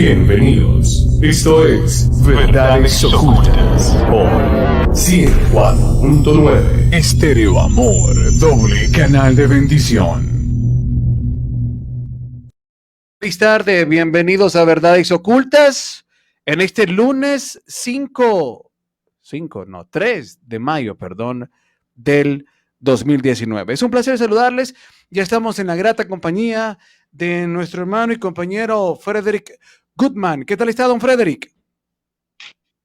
Bienvenidos. Esto es Verdades Ocultas por 104.9 Estéreo Amor, doble canal de bendición. Feliz tarde, bienvenidos a Verdades Ocultas en este lunes 3 de mayo, del 2019. Es un placer saludarles. Ya estamos en la grata compañía de nuestro hermano y compañero Frederick Goodman. ¿Qué tal está, don Frederick?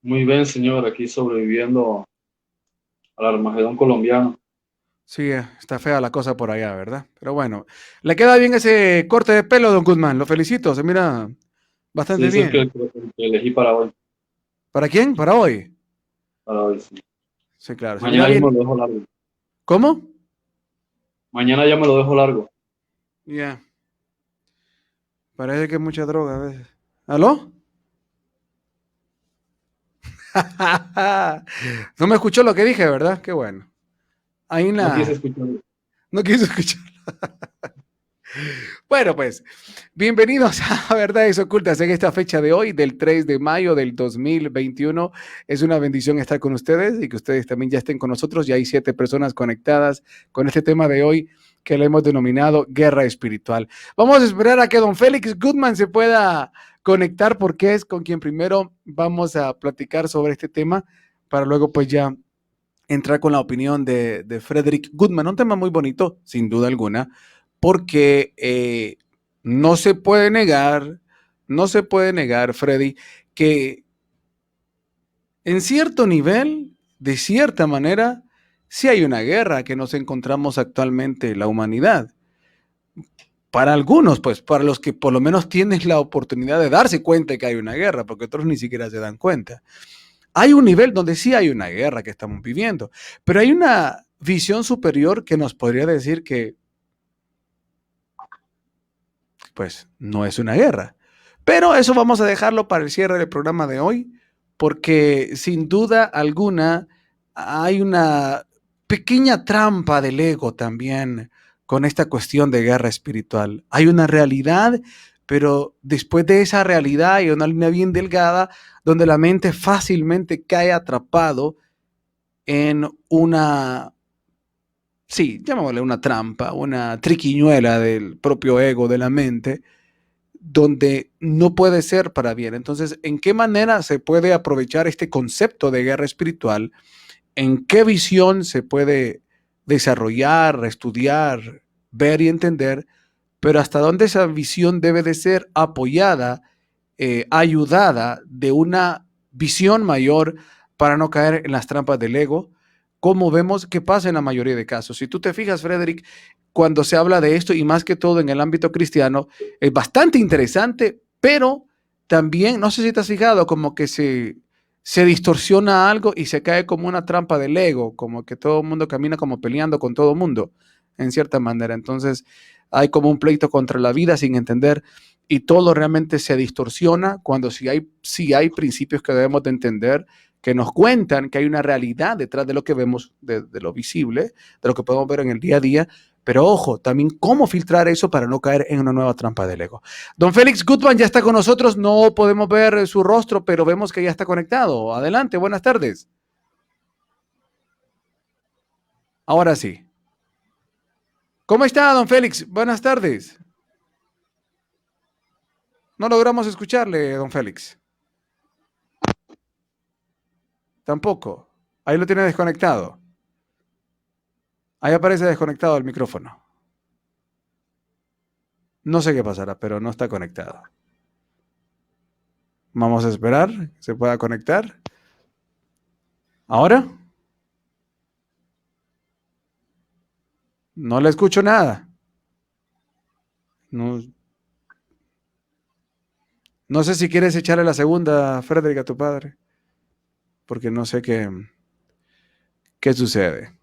Muy bien, señor, aquí sobreviviendo al Armagedón colombiano. Sí, está fea la cosa por allá, ¿verdad? Pero bueno, le queda bien ese corte de pelo, don Goodman. Lo felicito, se mira bastante Sí, es bien. el que elegí para hoy. ¿Para quién? ¿Para hoy? Para hoy, sí. Sí, claro. Se mira Mañana ya me bien. lo dejo largo. ¿Cómo? Mañana ya me lo dejo largo. Ya. Parece que es mucha droga a veces. ¿Aló? No me escuchó lo que dije, ¿verdad? Qué bueno. Ahí No quise la... escucharlo. No quiso escuchar. Bueno, pues, bienvenidos a Verdades Ocultas en esta fecha de hoy, del 3 de mayo del 2021. Es una bendición estar con ustedes y que ustedes también ya estén con nosotros. Ya hay 7 personas conectadas con este tema de hoy que le hemos denominado Guerra Espiritual. Vamos a esperar a que don Félix Goodman se pueda conectar porque es con quien primero vamos a platicar sobre este tema para luego pues ya entrar con la opinión de Frederick Goodman. Un tema muy bonito, sin duda alguna, porque no se puede negar, Freddy, que en cierto nivel, de cierta manera, sí hay una guerra que nos encontramos actualmente la humanidad. Para algunos, pues, para los que por lo menos tienen la oportunidad de darse cuenta de que hay una guerra, porque otros ni siquiera se dan cuenta. Hay un nivel donde sí hay una guerra que estamos viviendo, pero hay una visión superior que nos podría decir que, pues, no es una guerra. Pero eso vamos a dejarlo para el cierre del programa de hoy, porque sin duda alguna hay una pequeña trampa del ego también con esta cuestión de guerra espiritual. Hay una realidad, pero después de esa realidad hay una línea bien delgada donde la mente fácilmente cae atrapado en una, sí, llamémosle una trampa, una triquiñuela del propio ego de la mente, donde no puede ser para bien. Entonces, ¿en qué manera se puede aprovechar este concepto de guerra espiritual? ¿En qué visión se puede desarrollar, estudiar, ver y entender? Pero hasta dónde esa visión debe de ser apoyada, ayudada de una visión mayor para no caer en las trampas del ego, como vemos que pasa en la mayoría de casos. Si tú te fijas, Frederick, cuando se habla de esto y más que todo en el ámbito cristiano, es bastante interesante, pero también, no sé si te has fijado, como que se distorsiona algo y se cae como una trampa del ego, como que todo el mundo camina como peleando con todo el mundo, en cierta manera. Entonces, hay como un pleito contra la vida sin entender y todo realmente se distorsiona cuando sí hay principios que debemos de entender, que nos cuentan que hay una realidad detrás de lo que vemos, de lo visible, de lo que podemos ver en el día a día. Pero ojo, también cómo filtrar eso para no caer en una nueva trampa del ego. Don Félix Goodman ya está con nosotros, no podemos ver su rostro, pero vemos que ya está conectado. Adelante, buenas tardes. Ahora sí. ¿Cómo está, don Félix? Buenas tardes. No logramos escucharle, don Félix. Tampoco. Ahí lo tiene desconectado. Ahí aparece desconectado el micrófono. No sé qué pasará, pero no está conectado. Vamos a esperar que se pueda conectar. ¿Ahora? No le escucho nada. No, no sé si quieres echarle la segunda, Frederick, a tu padre. Porque no sé qué sucede.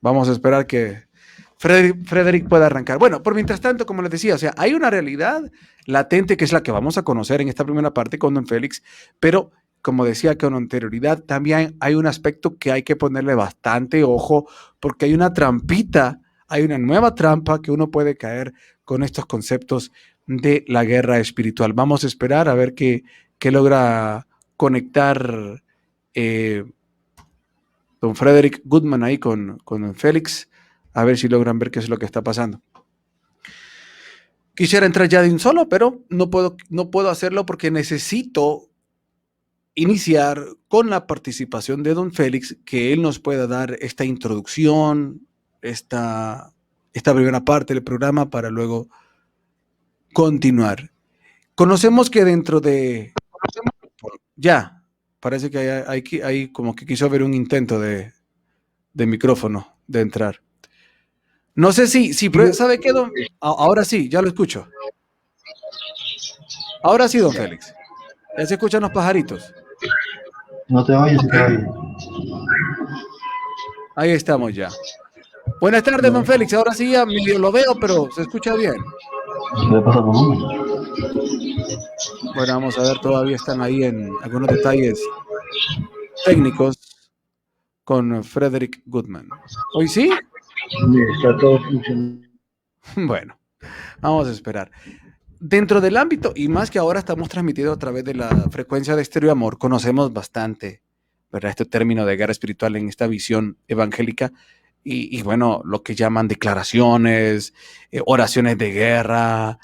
Vamos a esperar que Frederick pueda arrancar. Bueno, por mientras tanto, como les decía, o sea, hay una realidad latente que es la que vamos a conocer en esta primera parte con don Félix, pero como decía con anterioridad, también hay un aspecto que hay que ponerle bastante ojo porque hay una trampita, hay una nueva trampa que uno puede caer con estos conceptos de la guerra espiritual. Vamos a esperar a ver qué logra conectar don Frederick Goodman ahí con don Félix, a ver si logran ver qué es lo que está pasando. Quisiera entrar ya de un solo, pero no puedo hacerlo porque necesito iniciar con la participación de don Félix, que él nos pueda dar esta introducción, esta primera parte del programa para luego continuar. Conocemos que dentro de... Ya, parece que hay como que quiso haber un intento de micrófono de entrar. No sé si ¿sabe qué, don? Ahora sí, ya lo escucho. Ahora sí, don Félix. Ya se escuchan los pajaritos. No te oyes, se te oye. Ahí estamos ya. Buenas tardes, don Félix. Ahora sí ya medio lo veo, pero se escucha bien. ¿Qué le pasa a volumen? Bueno, vamos a ver, todavía están ahí en algunos detalles técnicos con Frederick Goodman. ¿Hoy sí? Está todo funcionando. Bueno, vamos a esperar. Dentro del ámbito, y más que ahora estamos transmitiendo a través de la frecuencia de Estéreo Amor, conocemos bastante, ¿verdad?, este término de guerra espiritual en esta visión evangélica y bueno, lo que llaman declaraciones, oraciones de guerra,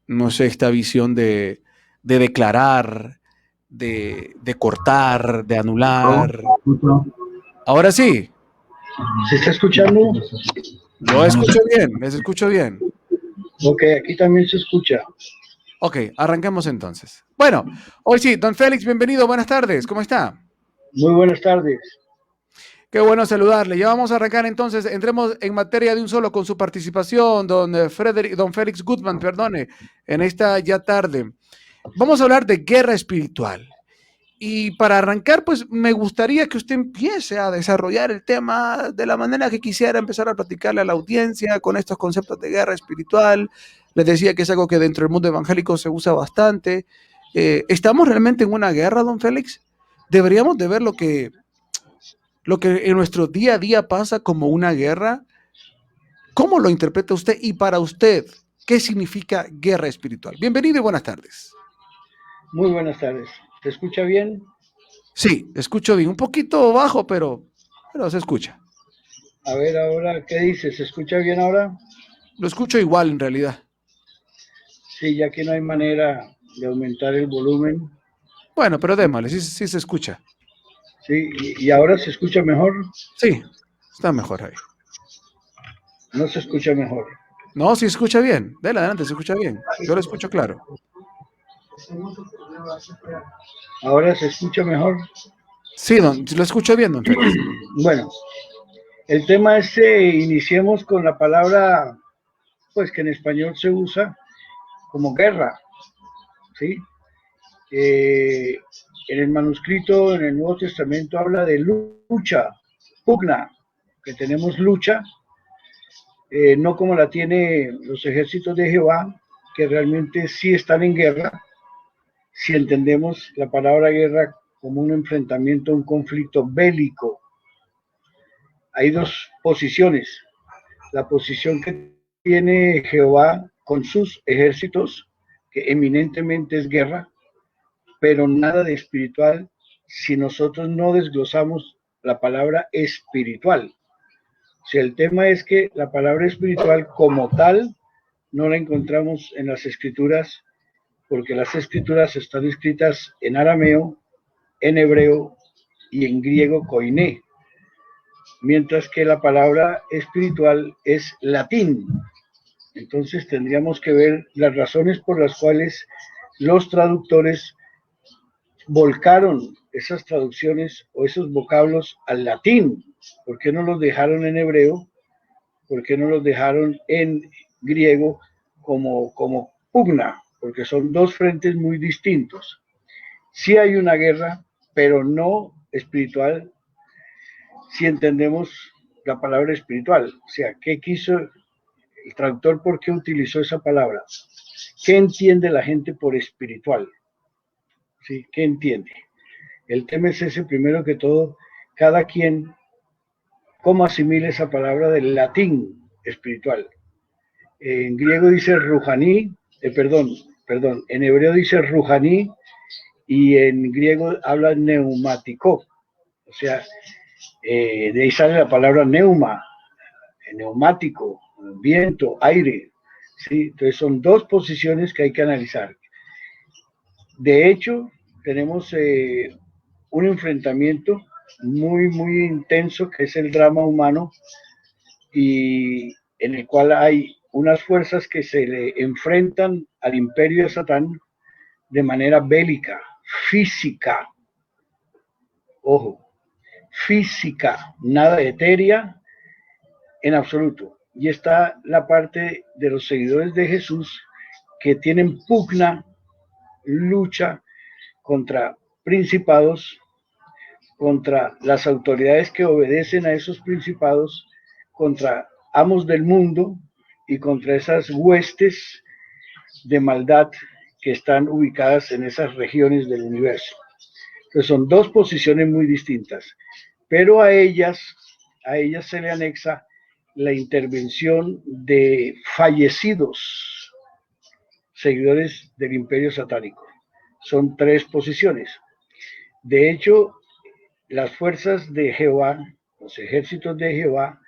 no sé, esta visión de declarar, de cortar, de anular. Ahora sí. ¿Se está escuchando? Lo escucho bien, les escucho bien. Ok, aquí también se escucha. Ok, arranquemos entonces. Bueno, hoy sí, don Félix, bienvenido, buenas tardes, ¿cómo está? Muy buenas tardes. Qué bueno saludarle. Ya vamos a arrancar entonces, entremos en materia de un solo con su participación, don Félix Goodman, perdone, en esta ya tarde. Vamos a hablar de guerra espiritual. Y para arrancar, pues me gustaría que usted empiece a desarrollar el tema de la manera que quisiera empezar a platicarle a la audiencia con estos conceptos de guerra espiritual. Les decía que es algo que dentro del mundo evangélico se usa bastante. ¿Estamos realmente en una guerra, don Félix? ¿Deberíamos de ver lo que en nuestro día a día pasa como una guerra? ¿Cómo lo interpreta usted? Y para usted, ¿qué significa guerra espiritual? Bienvenido y buenas tardes. Muy buenas tardes. ¿Se escucha bien? Sí, escucho bien. Un poquito bajo, pero se escucha. A ver, ahora, ¿qué dice? ¿Se escucha bien ahora? Lo escucho igual en realidad. Sí, ya que no hay manera de aumentar el volumen. Bueno, pero démosle, sí se escucha. Sí, ¿y ahora se escucha mejor? Sí, está mejor ahí. No se escucha mejor. No, sí escucha bien. Dale adelante, se escucha bien. Yo lo escucho claro. ¿Ahora se escucha mejor? Sí, lo escucho bien, don Félix. Bueno, el tema es, iniciemos con la palabra, pues que en español se usa como guerra, ¿sí? En el manuscrito, en el Nuevo Testamento, habla de lucha, pugna, que tenemos lucha, no como la tienen los ejércitos de Jehová, que realmente sí están en guerra, si entendemos la palabra guerra como un enfrentamiento, un conflicto bélico. Hay dos posiciones. La posición que tiene Jehová con sus ejércitos, que eminentemente es guerra, pero nada de espiritual si nosotros no desglosamos la palabra espiritual. O sea, el tema es que la palabra espiritual como tal no la encontramos en las escrituras, porque las escrituras están escritas en arameo, en hebreo y en griego koiné, mientras que la palabra espiritual es latín. Entonces tendríamos que ver las razones por las cuales los traductores volcaron esas traducciones o esos vocablos al latín. ¿Por qué no los dejaron en hebreo? ¿Por qué no los dejaron en griego como pugna? Porque son dos frentes muy distintos. Sí hay una guerra, pero no espiritual, si entendemos la palabra espiritual. O sea, ¿qué quiso el traductor? ¿Por qué utilizó esa palabra? ¿Qué entiende la gente por espiritual? ¿Sí? ¿Qué entiende? El tema es ese, primero que todo, cada quien cómo asimila esa palabra del latín espiritual. En griego dice Ruhaní, en hebreo dice Ruhaní y en griego habla neumático. O sea, de ahí sale la palabra neuma, neumático, viento, aire. ¿Sí? Entonces son dos posiciones que hay que analizar. De hecho, tenemos un enfrentamiento muy, muy intenso que es el drama humano y en el cual hay unas fuerzas que se le enfrentan al imperio de Satán de manera bélica, física, ojo, física, nada etérea en absoluto. Y está la parte de los seguidores de Jesús que tienen pugna, lucha contra principados, contra las autoridades que obedecen a esos principados, contra amos del mundo y contra esas huestes de maldad que están ubicadas en esas regiones del universo. Entonces son dos posiciones muy distintas, pero a ellas se le anexa la intervención de fallecidos seguidores del imperio satánico. Son tres posiciones. De hecho, las fuerzas de Jehová, los ejércitos de Jehová,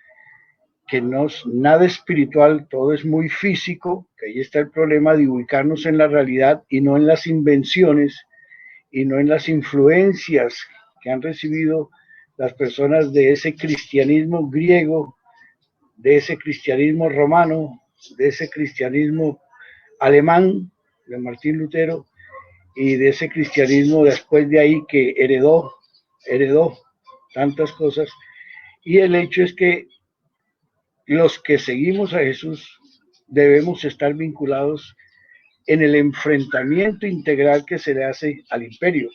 que no es nada espiritual, todo es muy físico, que ahí está el problema de ubicarnos en la realidad y no en las invenciones y no en las influencias que han recibido las personas de ese cristianismo griego, de ese cristianismo romano, de ese cristianismo alemán, de Martín Lutero, y de ese cristianismo después de ahí que heredó tantas cosas. Y el hecho es que los que seguimos a Jesús debemos estar vinculados en el enfrentamiento integral que se le hace al imperio,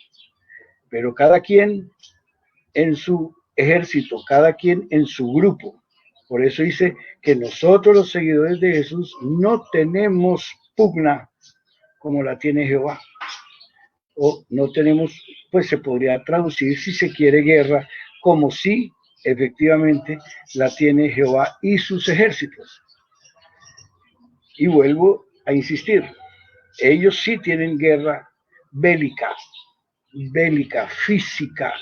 pero cada quien en su ejército, cada quien en su grupo. Por eso dice que nosotros los seguidores de Jesús no tenemos pugna como la tiene Jehová, o no tenemos, pues se podría traducir si se quiere guerra, como si efectivamente la tiene Jehová y sus ejércitos. Y vuelvo a insistir, ellos sí tienen guerra bélica, física,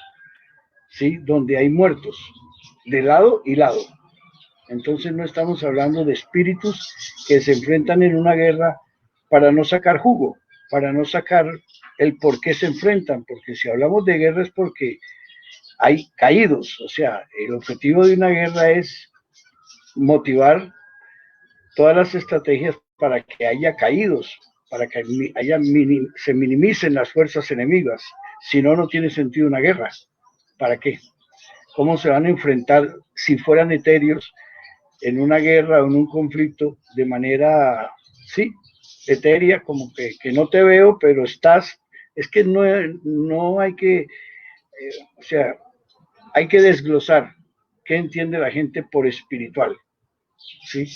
¿sí? Donde hay muertos, de lado y lado. Entonces no estamos hablando de espíritus que se enfrentan en una guerra para no sacar jugo, para no sacar el por qué se enfrentan, porque si hablamos de guerra es porque hay caídos, o sea, el objetivo de una guerra es motivar todas las estrategias para que haya caídos, para que se minimicen las fuerzas enemigas, si no, no tiene sentido una guerra. ¿Para qué? ¿Cómo se van a enfrentar si fueran etéreos en una guerra o en un conflicto de manera, sí, etérea, como que no te veo, pero estás? Es que no hay que, o sea, hay que desglosar qué entiende la gente por espiritual, ¿sí?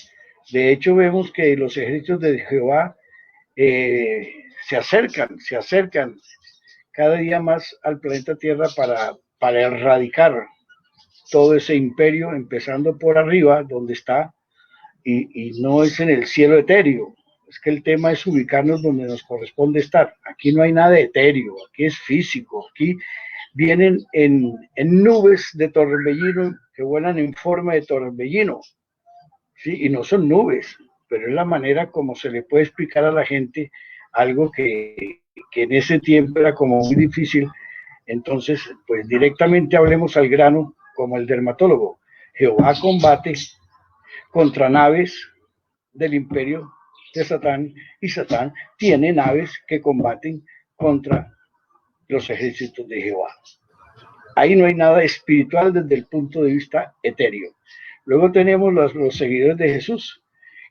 De hecho, vemos que los ejércitos de Jehová se acercan cada día más al planeta Tierra para erradicar todo ese imperio, empezando por arriba, donde está, y no es en el cielo etéreo. Es que el tema es ubicarnos donde nos corresponde estar. Aquí no hay nada etéreo, aquí es físico, aquí vienen en nubes de torbellino que vuelan en forma de torbellino, ¿sí? Y no son nubes, pero es la manera como se le puede explicar a la gente algo que en ese tiempo era como muy difícil. Entonces, pues directamente hablemos al grano como el dermatólogo. Jehová combate contra naves del imperio de Satán y Satán tiene naves que combaten contra los ejércitos de Jehová. Ahí no hay nada espiritual desde el punto de vista etéreo. Luego tenemos los seguidores de Jesús,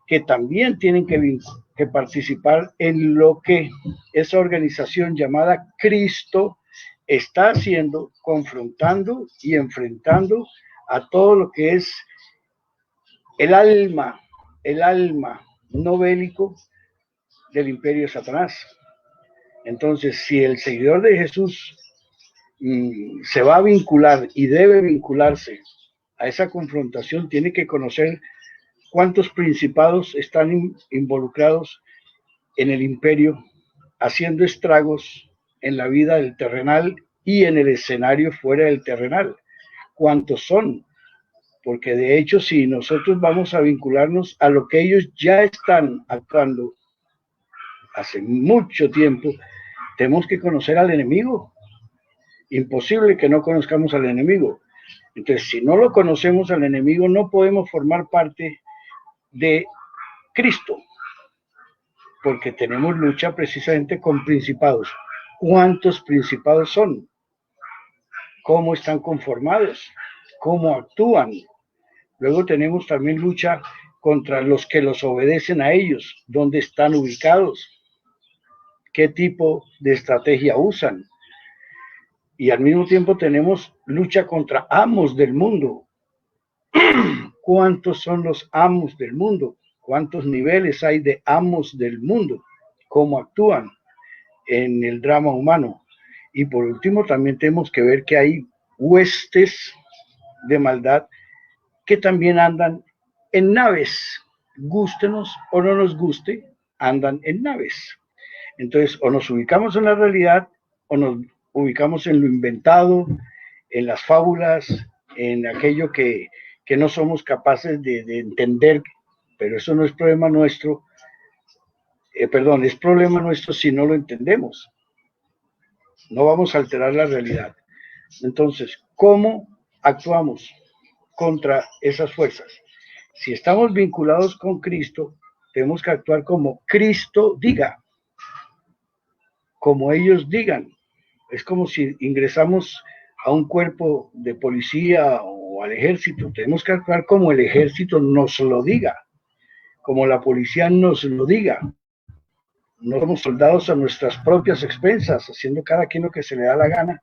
que también tienen que participar en lo que esa organización llamada Cristo está haciendo, confrontando y enfrentando a todo lo que es el alma no bélico del imperio de Satanás. Entonces, si el seguidor de Jesús se va a vincular y debe vincularse a esa confrontación, tiene que conocer ¿Cuántos principados están involucrados en el imperio, haciendo estragos en la vida del terrenal y en el escenario fuera del terrenal? ¿Cuántos son? Porque de hecho, si nosotros vamos a vincularnos a lo que ellos ya están actuando hace mucho tiempo, tenemos que conocer al enemigo. Imposible que no conozcamos al enemigo. Entonces, si no lo conocemos al enemigo, no podemos formar parte de Cristo, porque tenemos lucha precisamente con principados. ¿Cuántos principados son? ¿Cómo están conformados? ¿Cómo actúan? Luego tenemos también lucha contra los que los obedecen a ellos. ¿Dónde están ubicados? ¿Qué tipo de estrategia usan? Y al mismo tiempo tenemos lucha contra amos del mundo. ¿Cuántos son los amos del mundo? ¿Cuántos niveles hay de amos del mundo? ¿Cómo actúan en el drama humano? Y por último, también tenemos que ver que hay huestes de maldad que también andan en naves. Gústenos o no nos guste, andan en naves. Entonces, o nos ubicamos en la realidad o nos ubicamos en lo inventado, en las fábulas, en aquello que no somos capaces de entender, pero eso no es problema nuestro, es problema nuestro si no lo entendemos. No vamos a alterar la realidad. Entonces, ¿cómo actuamos contra esas fuerzas? Si estamos vinculados con Cristo, tenemos que actuar como Cristo diga, como ellos digan. Es como si ingresamos a un cuerpo de policía o al ejército. Tenemos que actuar como el ejército nos lo diga, como la policía nos lo diga. No somos soldados a nuestras propias expensas, haciendo cada quien lo que se le da la gana,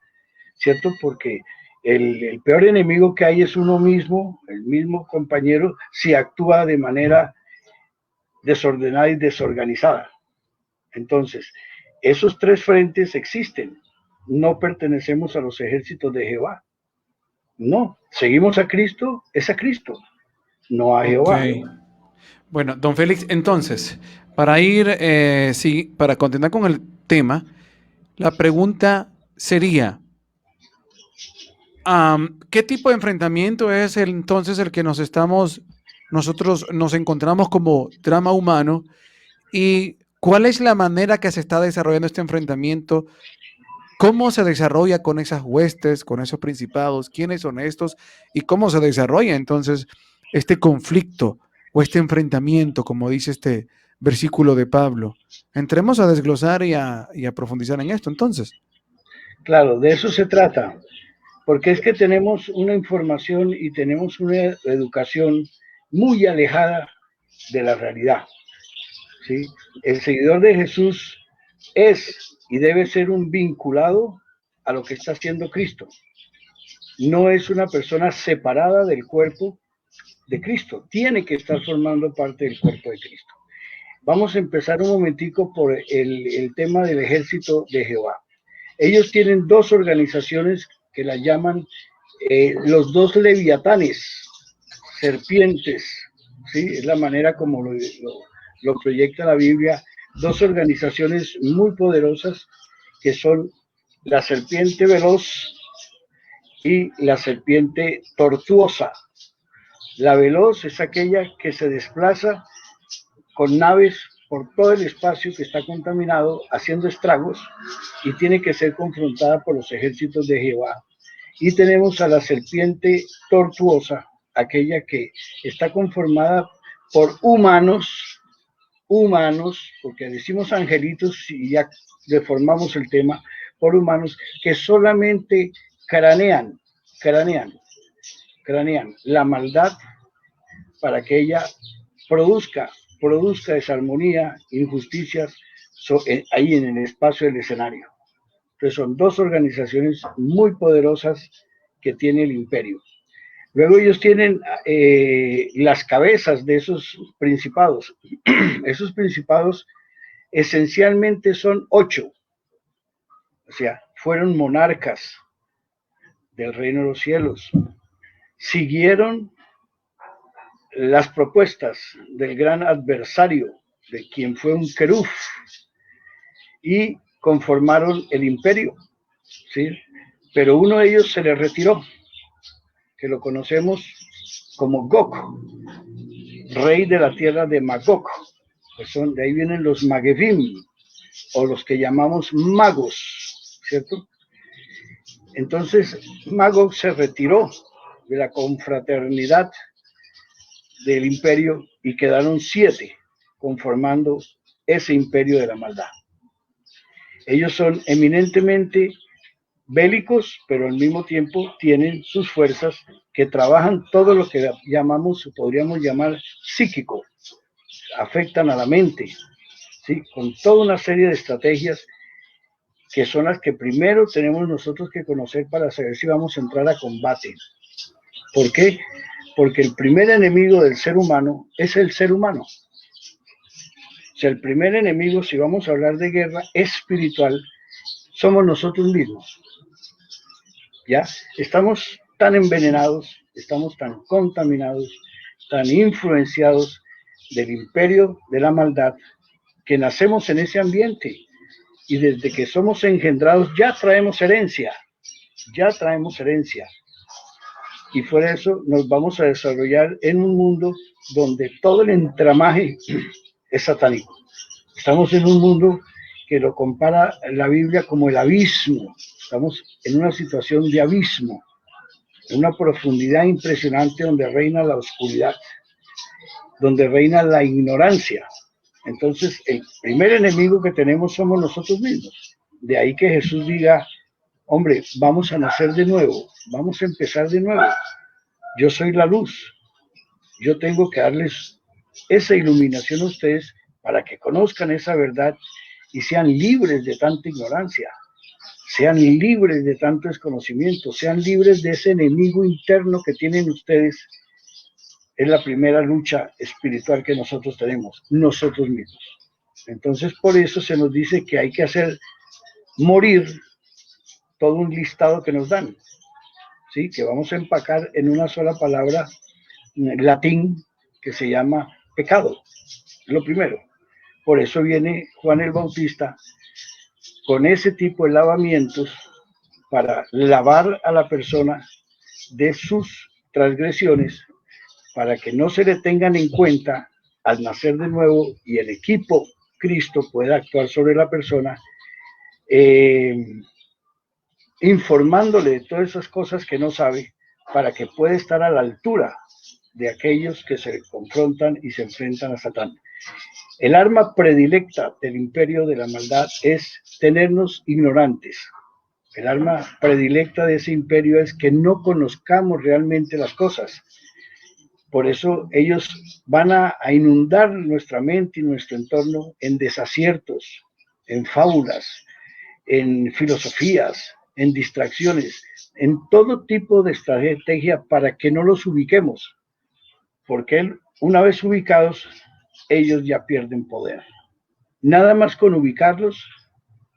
¿cierto? Porque el peor enemigo que hay es uno mismo, el mismo compañero, si actúa de manera desordenada y desorganizada. Entonces, esos tres frentes existen. No pertenecemos a los ejércitos de Jehová. No, seguimos a Cristo, es a Cristo, no a Jehová. Okay. Bueno, don Félix, entonces, para ir, para continuar con el tema, la pregunta sería, ¿qué tipo de enfrentamiento es entonces el que nosotros nos encontramos como drama humano? ¿Y cuál es la manera que se está desarrollando este enfrentamiento? ¿Cómo se desarrolla con esas huestes, con esos principados? ¿Quiénes son estos? ¿Y cómo se desarrolla entonces este conflicto o este enfrentamiento, como dice este versículo de Pablo? Entremos a desglosar y a profundizar en esto entonces. Claro, de eso se trata, porque es que tenemos una información y tenemos una educación muy alejada de la realidad, ¿sí? El seguidor de Jesús es y debe ser un vinculado a lo que está haciendo Cristo. No es una persona separada del cuerpo de Cristo, tiene que estar formando parte del cuerpo de Cristo. Vamos a empezar un momentico por el tema del ejército de Jehová. Ellos tienen dos organizaciones que las llaman los dos leviatanes, serpientes, ¿sí? Es la manera como lo proyecta la Biblia, dos organizaciones muy poderosas que son la serpiente veloz y la serpiente tortuosa. La veloz es aquella que se desplaza con naves por todo el espacio que está contaminado, haciendo estragos, y tiene que ser confrontada por los ejércitos de Jehová. Y tenemos a la serpiente tortuosa, aquella que está conformada por humanos, porque decimos angelitos y ya deformamos el tema, por humanos que solamente cranean la maldad para que ella produzca desarmonía, injusticias ahí en el espacio del escenario. Entonces son dos organizaciones muy poderosas que tiene el imperio. Luego ellos tienen las cabezas de esos principados. Esos principados esencialmente son 8. O sea, fueron monarcas del reino de los cielos. Siguieron las propuestas del gran adversario, de quien fue un querub, y conformaron el imperio, ¿sí? Pero uno de ellos se le retiró, que lo conocemos como Gog, rey de la tierra de Magog, pues de ahí vienen los Magevim, o los que llamamos magos, ¿cierto? Entonces Magog se retiró de la confraternidad del imperio y quedaron 7 conformando ese imperio de la maldad. Ellos son eminentemente bélicos, pero al mismo tiempo tienen sus fuerzas que trabajan todo lo que llamamos, podríamos llamar psíquico, afectan a la mente, ¿sí? Con toda una serie de estrategias que son las que primero tenemos nosotros que conocer para saber si vamos a entrar a combate. ¿Por qué? Porque el primer enemigo del ser humano es el ser humano. O sea, el primer enemigo, si vamos a hablar de guerra espiritual, somos nosotros mismos. ¿Ya? Estamos tan envenenados, estamos tan contaminados, tan influenciados del imperio de la maldad, que nacemos en ese ambiente. Y desde que somos engendrados ya traemos herencia. Y fuera de eso nos vamos a desarrollar en un mundo donde todo el entramaje es satánico. Estamos en un mundo que lo compara la Biblia como el abismo. Estamos en una situación de abismo, en una profundidad impresionante donde reina la oscuridad, donde reina la ignorancia. Entonces, el primer enemigo que tenemos somos nosotros mismos. De ahí que Jesús diga, hombre, vamos a nacer de nuevo, vamos a empezar de nuevo. Yo soy la luz. Yo tengo que darles esa iluminación a ustedes para que conozcan esa verdad y sean libres de tanta ignorancia, sean libres de tanto desconocimiento, sean libres de ese enemigo interno que tienen ustedes. Es la primera lucha espiritual que nosotros tenemos, nosotros mismos. Entonces, por eso se nos dice que hay que hacer morir todo un listado que nos dan, ¿sí? Que vamos a empacar en una sola palabra en latín que se llama pecado, lo primero. Por eso viene Juan el Bautista con ese tipo de lavamientos para lavar a la persona de sus transgresiones, para que no se le tengan en cuenta al nacer de nuevo y el equipo Cristo pueda actuar sobre la persona, informándole de todas esas cosas que no sabe, para que pueda estar a la altura de aquellos que se confrontan y se enfrentan a Satán. El arma predilecta del imperio de la maldad es tenernos ignorantes. El arma predilecta de ese imperio es que no conozcamos realmente las cosas. Por eso ellos van a inundar nuestra mente y nuestro entorno en desaciertos, en fábulas, en filosofías, en distracciones, en todo tipo de estrategia para que no los ubiquemos. Porque una vez ubicados, ellos ya pierden poder. Nada más con ubicarlos,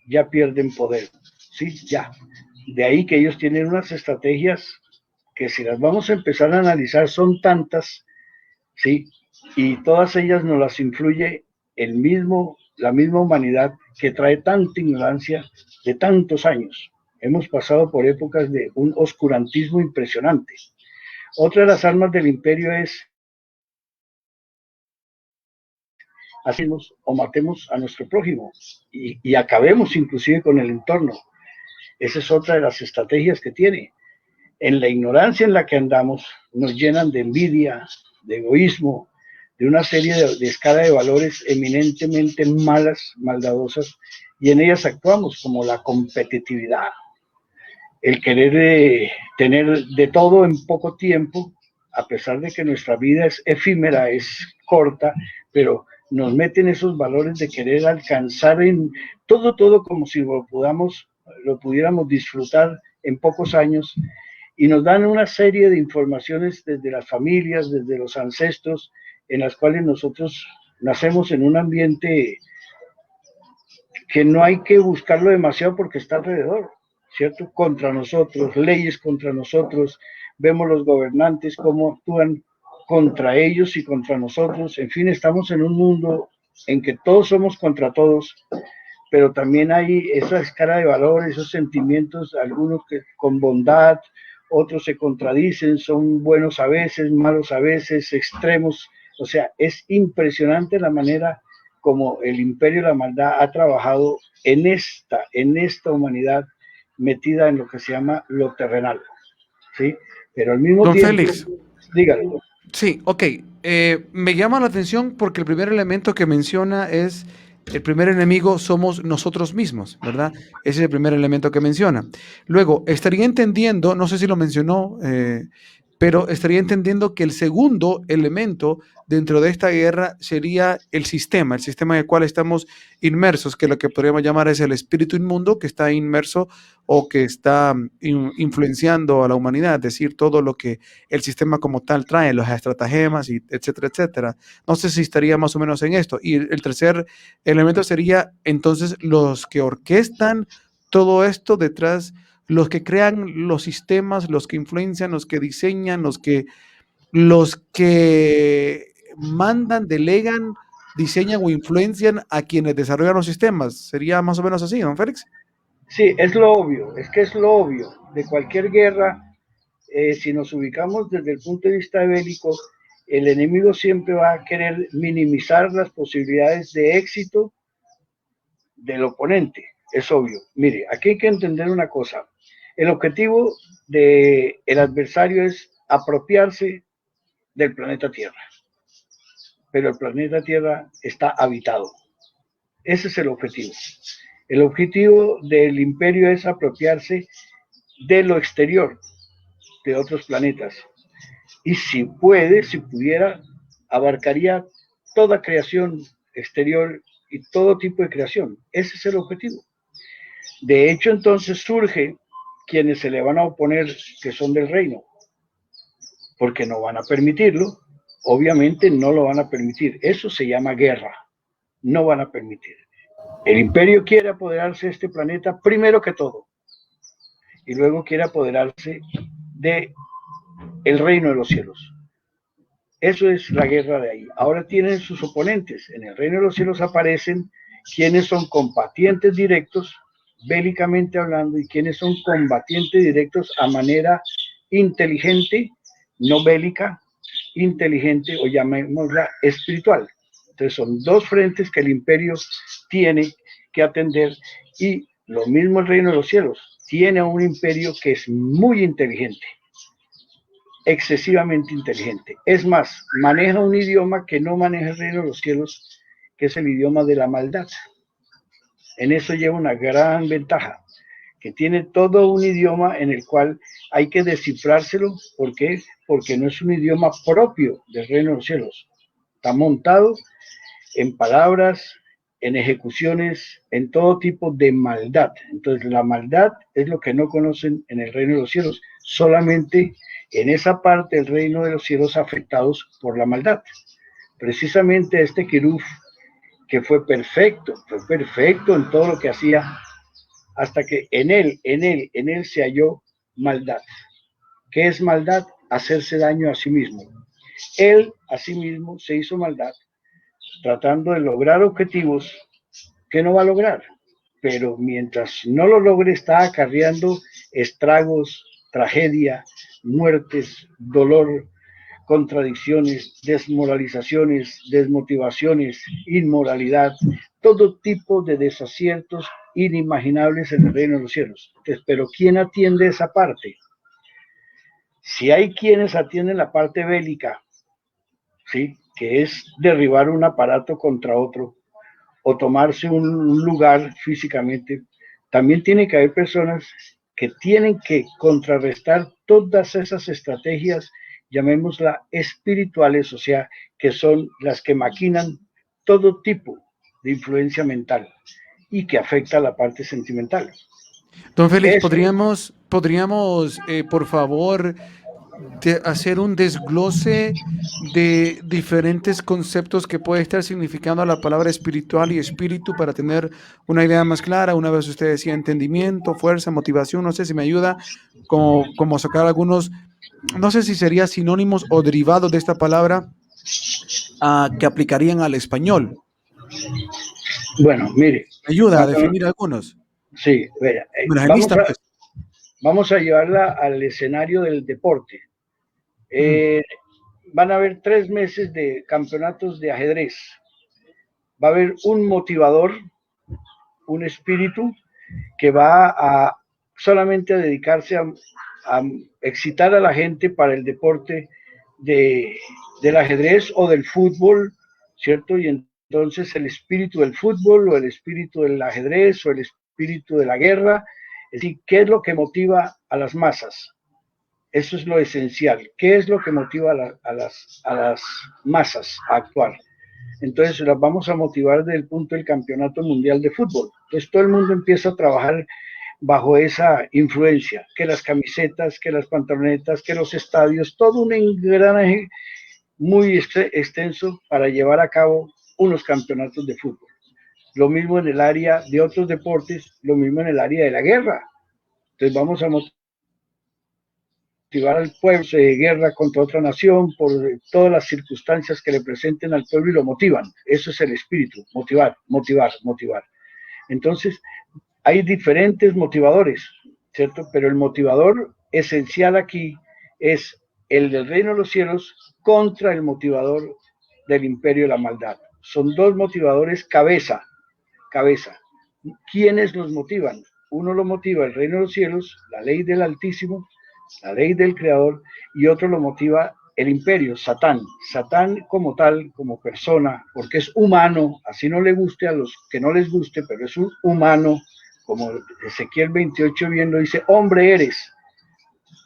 ya pierden poder. Sí, ya. De ahí que ellos tienen unas estrategias que si las vamos a empezar a analizar son tantas, ¿sí? Y todas ellas nos las influye la misma humanidad que trae tanta ignorancia de tantos años. Hemos pasado por épocas de un oscurantismo impresionante. Otra de las armas del imperio es hacemos o matemos a nuestro prójimo y acabemos inclusive con el entorno. Esa es otra de las estrategias que tiene. En la ignorancia en la que andamos, nos llenan de envidia, de egoísmo, de una serie de escala de valores eminentemente malas, maldadosas, y en ellas actuamos como la competitividad, el querer tener de todo en poco tiempo, a pesar de que nuestra vida es efímera, es corta, pero nos meten esos valores de querer alcanzar en todo como si lo pudiéramos disfrutar en pocos años, y nos dan una serie de informaciones desde las familias, desde los ancestros, en las cuales nosotros nacemos en un ambiente que no hay que buscarlo demasiado porque está alrededor, ¿cierto? Contra nosotros, leyes contra nosotros, vemos los gobernantes cómo actúan contra ellos y contra nosotros. En fin, estamos en un mundo en que todos somos contra todos, pero también hay esa escala de valores, esos sentimientos, algunos que con bondad, otros se contradicen, son buenos a veces, malos a veces, extremos. O sea, es impresionante la manera como el imperio de la maldad ha trabajado en esta humanidad metida en lo que se llama lo terrenal, ¿sí? Pero al mismo Don tiempo, Félix. dígalo. Sí, ok. Me llama la atención porque el primer elemento que menciona es el primer enemigo somos nosotros mismos, ¿verdad? Ese es el primer elemento que menciona. Luego, estaría entendiendo, no sé si lo mencionó, pero estaría entendiendo que el segundo elemento dentro de esta guerra sería el sistema en el cual estamos inmersos, que lo que podríamos llamar es el espíritu inmundo que está inmerso o que está influenciando a la humanidad, es decir, todo lo que el sistema como tal trae, los estratagemas, y etcétera, etcétera. No sé si estaría más o menos en esto. Y el tercer elemento sería entonces los que orquestan todo esto detrás, los que crean los sistemas, los que influencian, los que diseñan, los que mandan, delegan, diseñan o influencian a quienes desarrollan los sistemas. ¿Sería más o menos así, don Félix? Sí, es lo obvio, es que es lo obvio de cualquier guerra. Si nos ubicamos desde el punto de vista bélico, el enemigo siempre va a querer minimizar las posibilidades de éxito del oponente, es obvio. Mire, aquí hay que entender una cosa. El objetivo del adversario es apropiarse del planeta Tierra, pero el planeta Tierra está habitado. Ese es el objetivo. El objetivo del imperio es apropiarse de lo exterior, de otros planetas. Y si pudiera, abarcaría toda creación exterior y todo tipo de creación. Ese es el objetivo. De hecho, entonces surge quienes se le van a oponer, que son del reino, porque no van a permitirlo. Obviamente no lo van a permitir. Eso se llama guerra. No van a permitir. El imperio quiere apoderarse de este planeta primero que todo, y luego quiere apoderarse de el reino de los cielos. Eso es la guerra de ahí. Ahora tienen sus oponentes. En el reino de los cielos aparecen quienes son combatientes directos, bélicamente hablando, y quienes son combatientes directos a manera inteligente, no bélica, inteligente, o llamémosla espiritual. Entonces son dos frentes que el imperio tiene que atender, y lo mismo el reino de los cielos. Tiene un imperio que es muy inteligente, excesivamente inteligente. Es más, maneja un idioma que no maneja el reino de los cielos, que es el idioma de la maldad. En eso lleva una gran ventaja, que tiene todo un idioma en el cual hay que descifrárselo. ¿Por qué? Porque no es un idioma propio del reino de los cielos. Está montado en palabras, en ejecuciones, en todo tipo de maldad. Entonces la maldad es lo que no conocen en el reino de los cielos, solamente en esa parte del reino de los cielos afectados por la maldad. Precisamente este Queruf, que fue perfecto en todo lo que hacía, hasta que en él se halló maldad. ¿Qué es maldad? Hacerse daño a sí mismo. Él a sí mismo se hizo maldad, tratando de lograr objetivos que no va a lograr, pero mientras no lo logre está acarreando estragos, tragedia, muertes, dolor, contradicciones, desmoralizaciones, desmotivaciones, inmoralidad, todo tipo de desaciertos inimaginables en el reino de los cielos. Entonces, pero ¿quién atiende esa parte? Si hay quienes atienden la parte bélica, ¿sí?, que es derribar un aparato contra otro o tomarse un lugar físicamente, también tiene que haber personas que tienen que contrarrestar todas esas estrategias, llamémoslas espirituales, o sea, que son las que maquinan todo tipo de influencia mental y que afecta a la parte sentimental. Don Félix, Eso, podríamos por favor, hacer un desglose de diferentes conceptos que puede estar significando la palabra espiritual y espíritu para tener una idea más clara? Una vez usted decía entendimiento, fuerza, motivación, no sé si me ayuda como sacar algunos no sé si sería sinónimos o derivados de esta palabra que aplicarían al español. Bueno, mire, ¿Me ayuda a cuando, definir algunos? sí, vea, Bueno, en lista, pues. vamos a llevarla al escenario del deporte. Van a haber 3 meses de campeonatos de ajedrez. Va a haber un motivador, un espíritu que va a solamente a dedicarse a excitar a la gente para el deporte del ajedrez o del fútbol, ¿cierto? Y entonces el espíritu del fútbol o el espíritu del ajedrez o el espíritu de la guerra, es decir, ¿qué es lo que motiva a las masas? Eso es lo esencial. ¿Qué es lo que motiva a las masas a actuar? Entonces las vamos a motivar desde el punto del campeonato mundial de fútbol. Entonces todo el mundo empieza a trabajar bajo esa influencia, que las camisetas, que las pantalonetas, que los estadios, todo un engranaje muy extenso para llevar a cabo unos campeonatos de fútbol. Lo mismo en el área de otros deportes, lo mismo en el área de la guerra. Entonces vamos a motivar al pueblo de guerra contra otra nación por todas las circunstancias que le presenten al pueblo y lo motivan. Eso es el espíritu, motivar, motivar, motivar. Entonces, hay diferentes motivadores, ¿cierto? Pero el motivador esencial aquí es el del reino de los cielos contra el motivador del imperio de la maldad. Son dos motivadores cabeza. ¿Quiénes los motivan? Uno lo motiva el reino de los cielos, la ley del Altísimo, la ley del Creador, y otro lo motiva el imperio, Satán. Satán como tal, como persona, porque es humano, así no le guste a los que no les guste, pero es un humano, como Ezequiel 28 bien lo dice, hombre eres.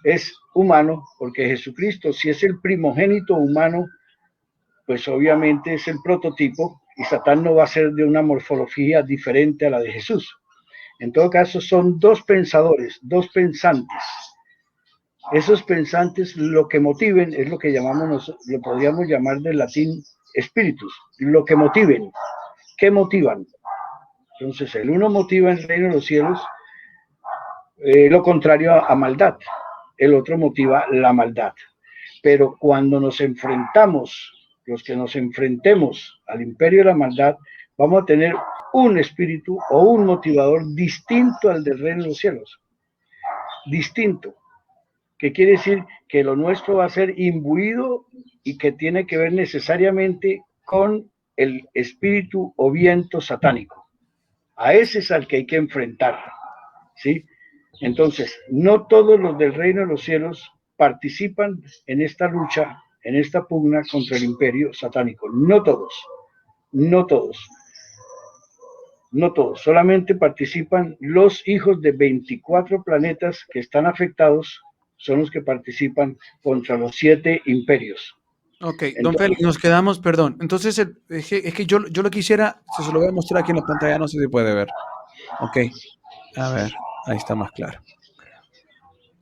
Es humano, porque Jesucristo, si es el primogénito humano, pues obviamente es el prototipo, y Satán no va a ser de una morfología diferente a la de Jesús. En todo caso, son dos pensadores, dos pensantes. Esos pensantes lo que motiven es lo que llamamos, lo podríamos llamar del latín espíritus, lo que motiven. ¿Qué motivan? Entonces, el uno motiva en el reino de los cielos lo contrario a maldad, el otro motiva la maldad. Pero cuando nos enfrentamos, los que nos enfrentemos al imperio de la maldad, vamos a tener un espíritu o un motivador distinto al del reino de los cielos. Distinto. Que quiere decir que lo nuestro va a ser imbuido y que tiene que ver necesariamente con el espíritu o viento satánico. A ese es al que hay que enfrentar, ¿sí? Entonces, no todos los del reino de los cielos participan en esta lucha, en esta pugna contra el imperio satánico. No todos, no todos. No todos, solamente participan los hijos de 24 planetas que están afectados, son los que participan contra los 7 imperios. Ok, don Félix, nos quedamos, perdón. Entonces, es que yo lo quisiera, se lo voy a mostrar aquí en la pantalla, no sé si puede ver. Ok, a ver, ahí está más claro.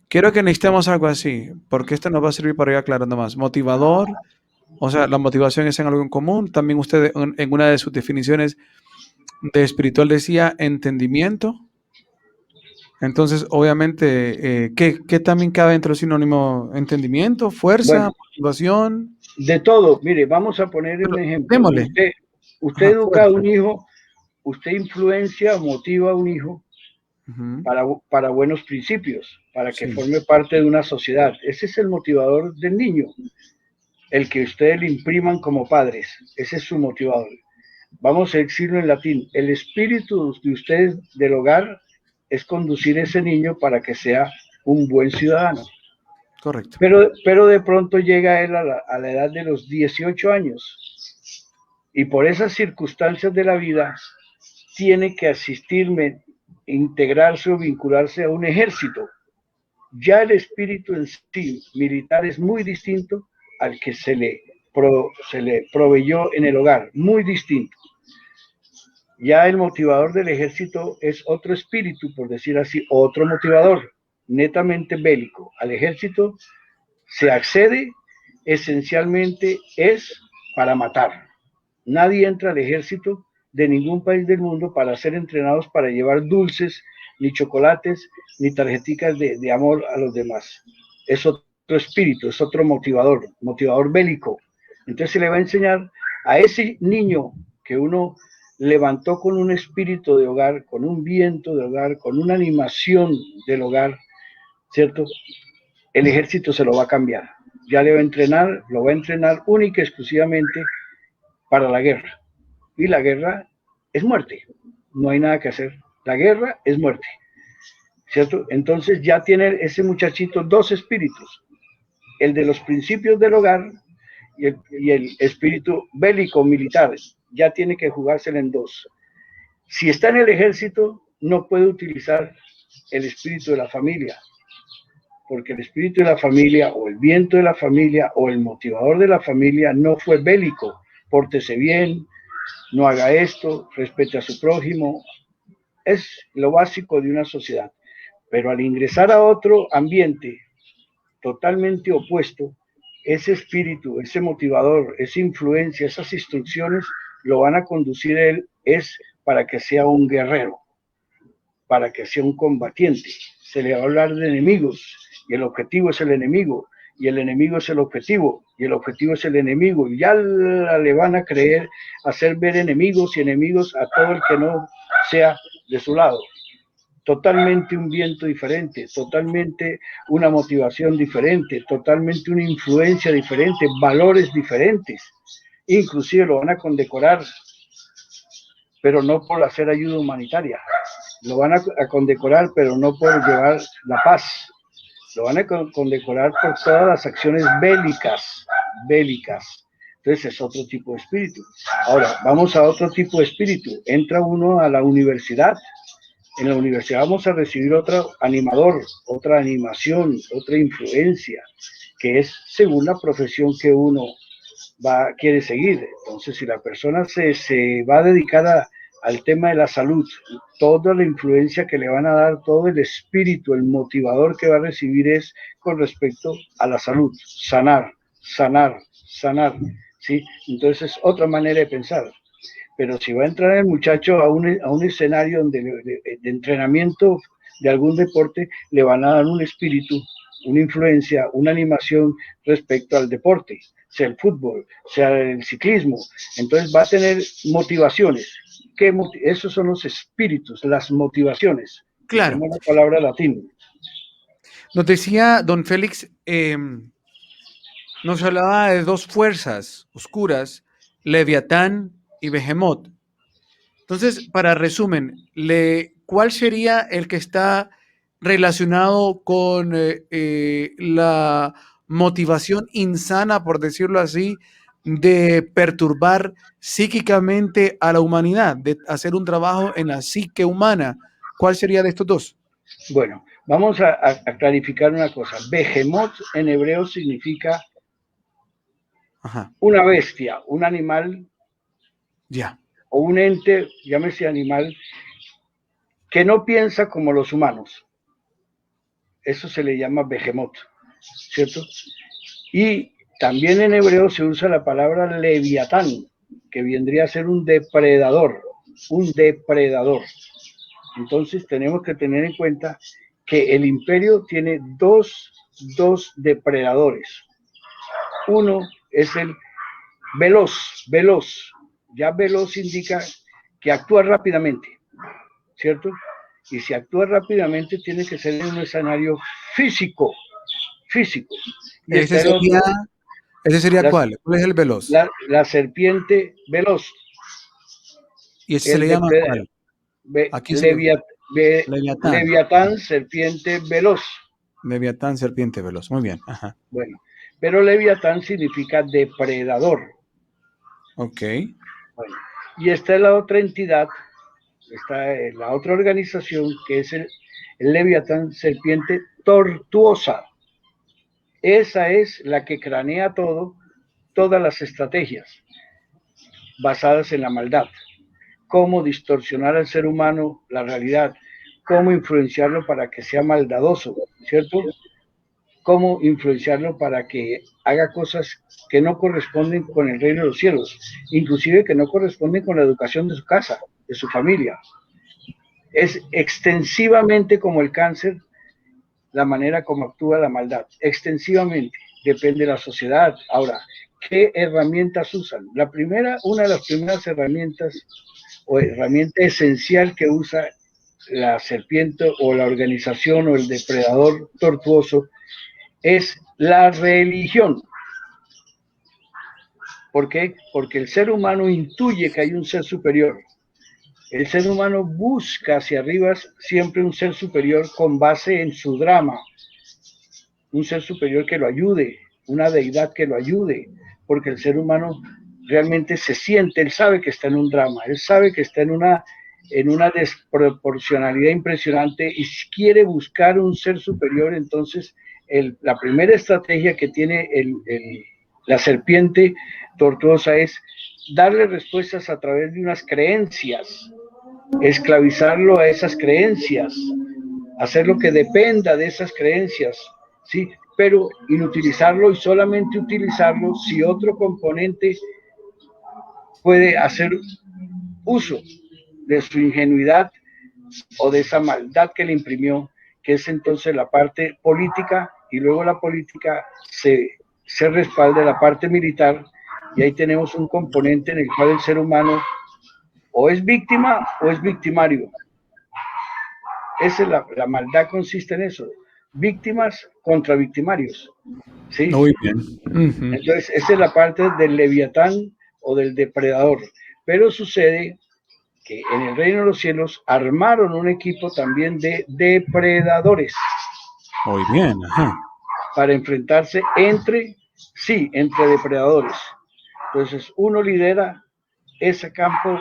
Quiero que necesitemos algo así, porque esto nos va a servir para ir aclarando más. Motivador, o sea, la motivación es en algo en común. También usted en una de sus definiciones de espiritual decía entendimiento. Entonces, obviamente, ¿qué también cabe dentro del sinónimo entendimiento, fuerza, bueno, motivación? De todo, mire, vamos a poner un ejemplo. Démosle. Usted educa a un hijo, usted influencia, motiva a un hijo para buenos principios, para que forme parte de una sociedad. Ese es el motivador del niño, el que ustedes le impriman como padres. Ese es su motivador. Vamos a decirlo en latín. El espíritu de ustedes del hogar es conducir a ese niño para que sea un buen ciudadano. Correcto. Pero de pronto llega él a la edad de los 18 años y por esas circunstancias de la vida tiene que asistirme, integrarse o vincularse a un ejército. Ya el espíritu en sí militar es muy distinto al que se le proveyó en el hogar, muy distinto. Ya el motivador del ejército es otro espíritu, por decir así, otro motivador, netamente bélico. Al ejército se accede esencialmente es para matar. Nadie entra al ejército de ningún país del mundo para ser entrenados para llevar dulces, ni chocolates, ni tarjeticas de amor a los demás. Eso espíritu, es otro motivador bélico. Entonces se le va a enseñar a ese niño que uno levantó con un espíritu de hogar, con un viento de hogar, con una animación del hogar, ¿cierto? El ejército se lo va a cambiar. Ya lo va a entrenar única y exclusivamente para la guerra. Y la guerra es muerte. No hay nada que hacer. La guerra es muerte. ¿Cierto? Entonces ya tiene ese muchachito dos espíritus. El de los principios del hogar y el espíritu bélico militar. Ya tiene que jugársela en dos. Si está en el ejército, no puede utilizar el espíritu de la familia, porque el espíritu de la familia o el viento de la familia o el motivador de la familia no fue bélico. Pórtese bien, no haga esto, respete a su prójimo. Es lo básico de una sociedad. Pero al ingresar a otro ambiente totalmente opuesto, ese espíritu, ese motivador, esa influencia, esas instrucciones lo van a conducir a él es para que sea un guerrero, para que sea un combatiente. Se le va a hablar de enemigos y el objetivo es el enemigo y el enemigo es el objetivo y el objetivo es el enemigo y ya le van a creer, hacer ver enemigos y enemigos a todo el que no sea de su lado. Totalmente un viento diferente, totalmente una motivación diferente, totalmente una influencia diferente, valores diferentes. Inclusive lo van a condecorar, pero no por hacer ayuda humanitaria. Lo van a condecorar, pero no por llevar la paz. Lo van a condecorar por todas las acciones bélicas. Entonces es otro tipo de espíritu. Ahora, vamos a otro tipo de espíritu. Entra uno a la universidad. En la universidad vamos a recibir otro animador, otra animación, otra influencia, que es según la profesión que uno quiere seguir. Entonces, si la persona se va a dedicar al tema de la salud, toda la influencia que le van a dar, todo el espíritu, el motivador que va a recibir es con respecto a la salud, sanar, ¿sí? Entonces, es otra manera de pensar. Pero si va a entrar el muchacho a un escenario de entrenamiento de algún deporte, le van a dar un espíritu, una influencia, una animación respecto al deporte, sea el fútbol, sea el ciclismo. Entonces va a tener motivaciones. Esos son los espíritus, las motivaciones. Claro. Como la palabra latina. Nos decía don Félix, nos hablaba de dos fuerzas oscuras, Leviatán y Behemoth. Entonces, para resumen, ¿cuál sería el que está relacionado con la motivación insana, por decirlo así, de perturbar psíquicamente a la humanidad, de hacer un trabajo en la psique humana? ¿Cuál sería de estos dos? Bueno, vamos a clarificar una cosa. Behemoth en hebreo significa una bestia, un animal. Ya. O un ente, llámese animal, que no piensa como los humanos. Eso se le llama Behemoth, ¿cierto? Y también en hebreo se usa la palabra Leviatán, que vendría a ser un depredador. Entonces tenemos que tener en cuenta que el imperio tiene dos depredadores. Uno es el veloz. Ya veloz indica que actúa rápidamente, ¿cierto? Y si actúa rápidamente tiene que ser en un escenario físico. Y ¿Ese sería cuál? ¿Cuál es el veloz? La serpiente veloz. ¿Y ese se le llama cuál? Leviatán, serpiente veloz. Leviatán, serpiente veloz. Muy bien. Ajá. Bueno, pero Leviatán significa depredador. Ok. Bueno, y esta es la otra entidad, la otra organización que es el Leviatán, serpiente tortuosa. Esa es la que cranea todas las estrategias basadas en la maldad. Cómo distorsionar al ser humano la realidad, cómo influenciarlo para que sea maldadoso, ¿cierto? Cómo influenciarlo para que haga cosas que no corresponden con el reino de los cielos, inclusive que no corresponden con la educación de su casa, de su familia. Es extensivamente como el cáncer, la manera como actúa la maldad, extensivamente, depende de la sociedad. Ahora, ¿qué herramientas usan? La primera, una de las primeras herramientas o herramienta esencial que usa la serpiente o la organización o el depredador tortuoso es la religión. ¿Por qué? Porque el ser humano intuye que hay un ser superior. El ser humano busca hacia arriba siempre un ser superior con base en su drama, un ser superior que lo ayude, una deidad que lo ayude, porque el ser humano realmente se siente, él sabe que está en un drama, él sabe que está en una desproporcionalidad impresionante y quiere buscar un ser superior. Entonces la primera estrategia que tiene la serpiente tortuosa es darle respuestas a través de unas creencias, esclavizarlo a esas creencias, hacerlo que dependa de esas creencias, ¿sí? Pero inutilizarlo y solamente utilizarlo si otro componente puede hacer uso de su ingenuidad o de esa maldad que le imprimió, que es entonces la parte política, y luego la política se respalda de la parte militar, y ahí tenemos un componente en el cual el ser humano o es víctima o es victimario. Esa es la maldad, consiste en eso, víctimas contra victimarios, ¿sí? Muy bien. Entonces, esa es la parte del leviatán o del depredador. Pero sucede que en el reino de los cielos armaron un equipo también de depredadores. Muy bien, ajá. Para enfrentarse entre depredadores. Entonces, uno lidera ese campo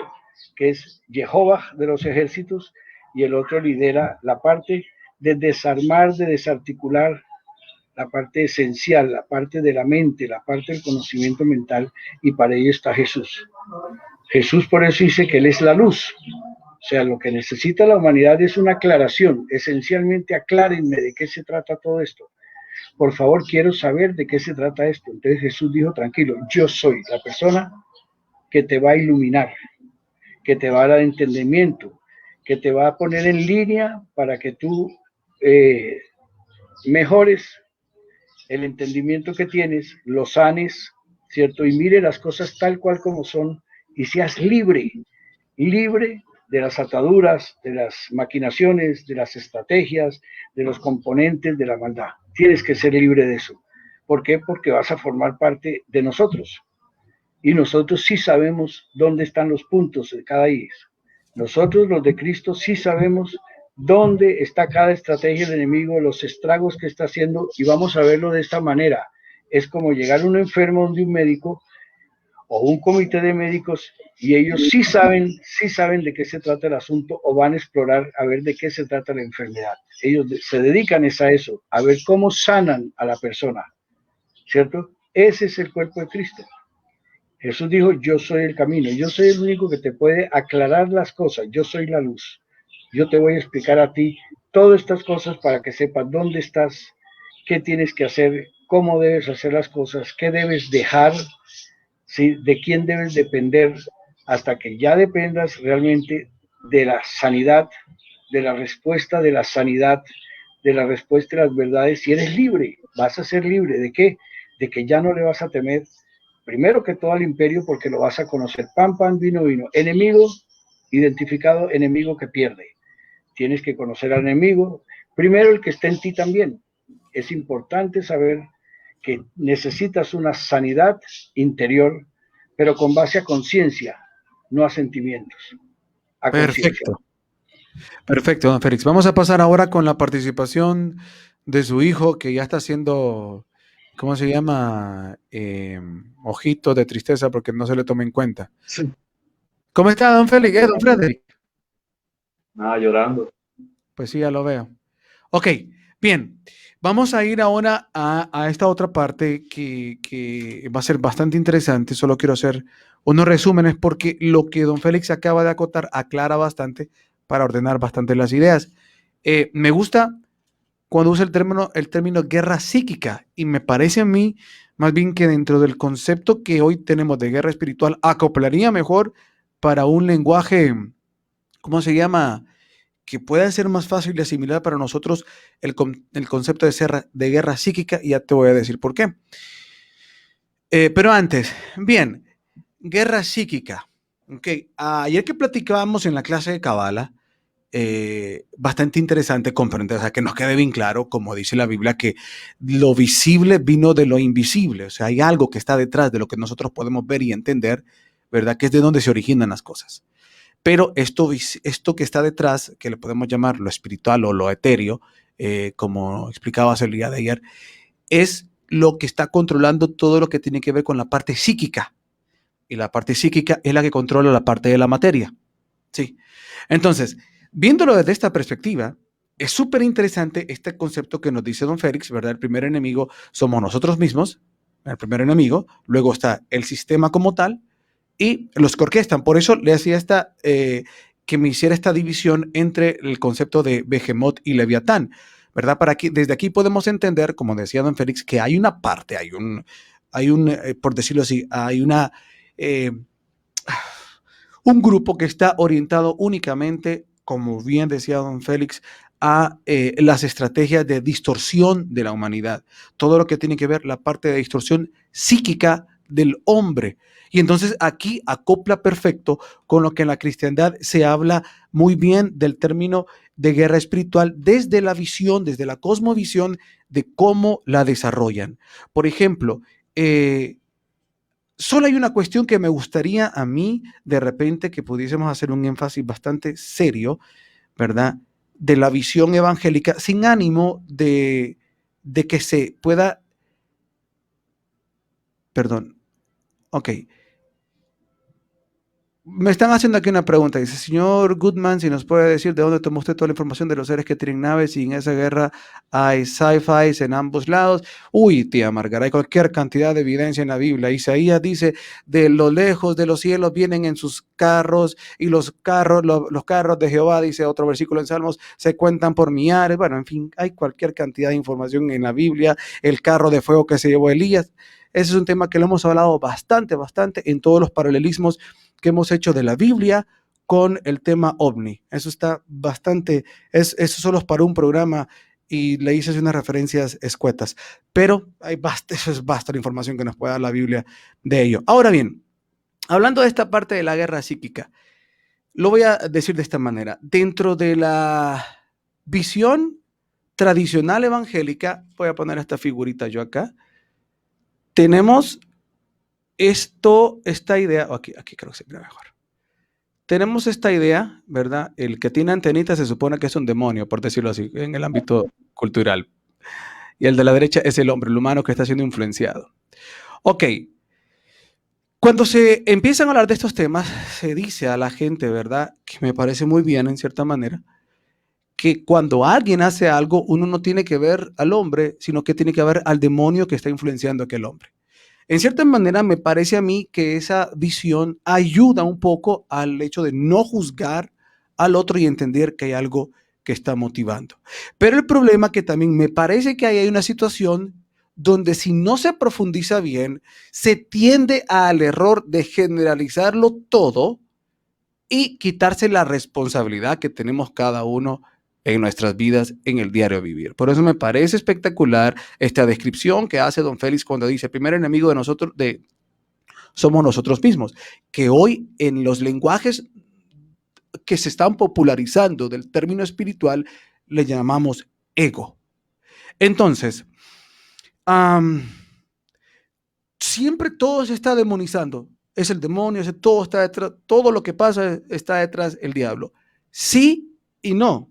que es Jehová de los ejércitos, y el otro lidera la parte de desarmar, de desarticular, la parte esencial, la parte de la mente, la parte del conocimiento mental, y para ello está Jesús. Jesús por eso dice que Él es la luz. O sea, lo que necesita la humanidad es una aclaración. Esencialmente, aclárenme de qué se trata todo esto. Por favor, quiero saber de qué se trata esto. Entonces Jesús dijo, tranquilo, yo soy la persona que te va a iluminar, que te va a dar entendimiento, que te va a poner en línea para que tú mejores el entendimiento que tienes, lo sanes, ¿cierto? Y mire las cosas tal cual como son y seas libre, libre de las ataduras, de las maquinaciones, de las estrategias, de los componentes de la maldad. Tienes que ser libre de eso. ¿Por qué? Porque vas a formar parte de nosotros. Y nosotros sí sabemos dónde están los puntos de cada IES. Nosotros, los de Cristo, sí sabemos dónde está cada estrategia del enemigo, los estragos que está haciendo, y vamos a verlo de esta manera. Es como llegar un enfermo donde un médico o un comité de médicos, y ellos sí saben de qué se trata el asunto, o van a explorar a ver de qué se trata la enfermedad. Ellos se dedican a eso, a ver cómo sanan a la persona, ¿cierto? Ese es el cuerpo de Cristo. Jesús dijo, yo soy el camino, yo soy el único que te puede aclarar las cosas, yo soy la luz. Yo te voy a explicar a ti todas estas cosas para que sepas dónde estás, qué tienes que hacer, cómo debes hacer las cosas, qué debes dejar, ¿sí? De quién debes depender, hasta que ya dependas realmente de la sanidad, de la respuesta de la sanidad, de la respuesta de las verdades, y eres libre. Vas a ser libre. ¿De qué? De que ya no le vas a temer, primero que todo, al imperio, porque lo vas a conocer. Pan, pan, vino, vino. Enemigo identificado, enemigo que pierde. Tienes que conocer al enemigo, primero el que está en ti también. Es importante saber que necesitas una sanidad interior, pero con base a conciencia, no a sentimientos. A Perfecto. Perfecto, don Félix. Vamos a pasar ahora con la participación de su hijo, que ya está haciendo, ¿cómo se llama? Ojito de tristeza porque no se le toma en cuenta. Sí. ¿Cómo está, don Félix? Don Frederick. Nada, llorando. Pues sí, ya lo veo. Ok, bien. Vamos a ir ahora a esta otra parte que va a ser bastante interesante. Solo quiero hacer unos resúmenes porque lo que don Félix acaba de acotar aclara bastante para ordenar bastante las ideas. Me gusta cuando usa el término guerra psíquica, y me parece a mí más bien que dentro del concepto que hoy tenemos de guerra espiritual acoplaría mejor para un lenguaje, ¿cómo se llama? que pueda ser más fácil de asimilar para nosotros el concepto de guerra psíquica, y ya te voy a decir por qué. Pero antes, bien, guerra psíquica. Okay. Ayer que platicábamos en la clase de Kabbalah, bastante interesante comprender, o sea, que nos quede bien claro, como dice la Biblia, que lo visible vino de lo invisible, o sea, hay algo que está detrás de lo que nosotros podemos ver y entender, ¿verdad? Que es de donde se originan las cosas. Pero esto que está detrás, que le podemos llamar lo espiritual o lo etéreo, como explicabas el día de ayer, es lo que está controlando todo lo que tiene que ver con la parte psíquica. Y la parte psíquica es la que controla la parte de la materia. Sí. Entonces, viéndolo desde esta perspectiva, es súper interesante este concepto que nos dice don Félix, ¿verdad? El primer enemigo somos nosotros mismos, el primer enemigo, luego está el sistema como tal y los que orquestan. Por eso le hacía que me hiciera esta división entre el concepto de Behemoth y Leviatán, ¿verdad? Desde aquí podemos entender, como decía don Félix, que hay una parte, por decirlo así, hay un grupo que está orientado únicamente, como bien decía don Félix, a las estrategias de distorsión de la humanidad. Todo lo que tiene que ver la parte de distorsión psíquica del hombre. Y entonces aquí acopla perfecto con lo que en la cristiandad se habla muy bien del término de guerra espiritual desde la visión, desde la cosmovisión de cómo la desarrollan. Por ejemplo, solo hay una cuestión que me gustaría a mí de repente que pudiésemos hacer un énfasis bastante serio, ¿verdad? De la visión evangélica sin ánimo de que se pueda, perdón, ok. Me están haciendo aquí una pregunta. Dice, señor Goodman, si nos puede decir de dónde tomó usted toda la información de los seres que tienen naves y en esa guerra hay sci-fi en ambos lados. Uy, tía Margarita, hay cualquier cantidad de evidencia en la Biblia. Isaías dice, de lo lejos de los cielos vienen en sus carros y los carros de Jehová, dice otro versículo en Salmos, se cuentan por millares. Bueno, en fin, hay cualquier cantidad de información en la Biblia. El carro de fuego que se llevó Elías. Ese es un tema que lo hemos hablado bastante en todos los paralelismos que hemos hecho de la Biblia con el tema OVNI. Eso está bastante, eso solo es para un programa y le hice unas referencias escuetas, pero eso es basta la información que nos puede dar la Biblia de ello. Ahora bien, hablando de esta parte de la guerra psíquica, lo voy a decir de esta manera. Dentro de la visión tradicional evangélica, voy a poner esta figurita yo acá, tenemos esta idea, aquí creo que se mira mejor. Tenemos esta idea, ¿verdad? El que tiene antenitas se supone que es un demonio, por decirlo así, en el ámbito cultural. Y el de la derecha es el hombre, el humano que está siendo influenciado. Ok. Cuando se empiezan a hablar de estos temas, se dice a la gente, ¿verdad? Que me parece muy bien en cierta manera, que cuando alguien hace algo, uno no tiene que ver al hombre, sino que tiene que ver al demonio que está influenciando a aquel hombre. En cierta manera, me parece a mí que esa visión ayuda un poco al hecho de no juzgar al otro y entender que hay algo que está motivando. Pero el problema que también me parece que hay una situación donde si no se profundiza bien, se tiende al error de generalizarlo todo y quitarse la responsabilidad que tenemos cada uno en nuestras vidas, en el diario vivir. Por eso me parece espectacular esta descripción que hace don Félix cuando dice, el primer enemigo de nosotros somos nosotros mismos, que hoy en los lenguajes que se están popularizando del término espiritual, le llamamos ego. Entonces, siempre todo se está demonizando. Es el demonio, todo está detrás, todo lo que pasa está detrás del diablo. Sí y no.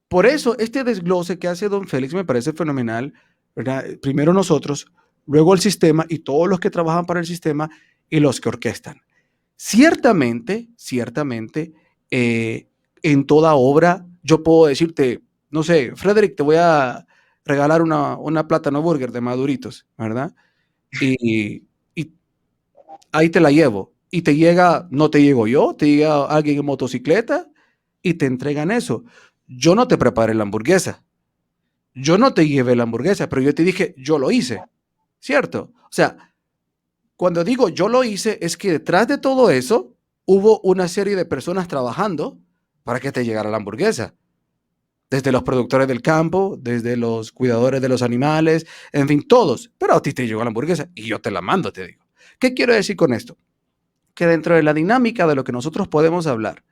Por eso este desglose que hace don Félix me parece fenomenal, ¿verdad? Primero nosotros, luego el sistema y todos los que trabajan para el sistema y los que orquestan. Ciertamente, en toda obra yo puedo decirte, no sé, Frederick, te voy a regalar una plátano burger de maduritos, ¿verdad? Y ahí te la llevo. Y te llega, no te llego yo, te llega alguien en motocicleta y te entregan eso. Yo no te preparé la hamburguesa. Yo no te llevé la hamburguesa, pero yo te dije, yo lo hice. ¿Cierto? O sea, cuando digo yo lo hice, es que detrás de todo eso hubo una serie de personas trabajando, para que te llegara la hamburguesa. Desde los productores del campo, desde los cuidadores de los animales, en fin, todos. Pero a ti te llegó la hamburguesa y yo te la mando, te digo. ¿Qué quiero decir con esto? Que dentro de la dinámica de lo que nosotros podemos hablar,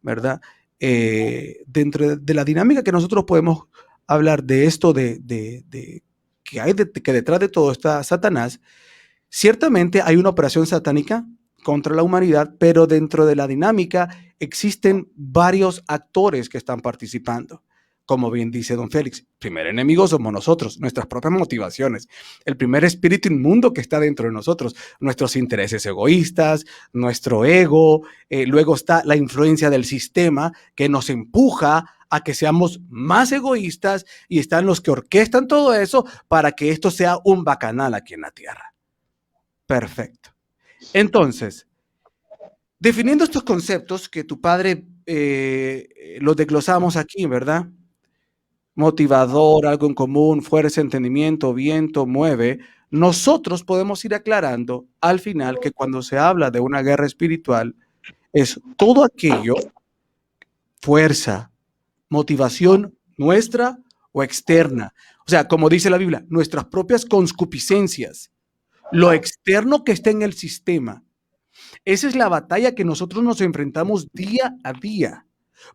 ¿verdad? Dentro de la dinámica que nosotros podemos hablar de esto que hay que detrás de todo está Satanás, ciertamente hay una operación satánica contra la humanidad, pero dentro de la dinámica existen varios actores que están participando. Como bien dice don Félix, el primer enemigo somos nosotros, nuestras propias motivaciones, el primer espíritu inmundo que está dentro de nosotros, nuestros intereses egoístas, nuestro ego, luego está la influencia del sistema que nos empuja a que seamos más egoístas y están los que orquestan todo eso para que esto sea un bacanal aquí en la tierra. Perfecto. Entonces, definiendo estos conceptos que tu padre los desglosamos aquí, ¿verdad? Motivador, algo en común, fuerza, entendimiento, viento, mueve. Nosotros podemos ir aclarando al final que cuando se habla de una guerra espiritual es todo aquello, fuerza, motivación nuestra o externa. O sea, como dice la Biblia, nuestras propias concupiscencias, lo externo que está en el sistema. Esa es la batalla que nosotros nos enfrentamos día a día,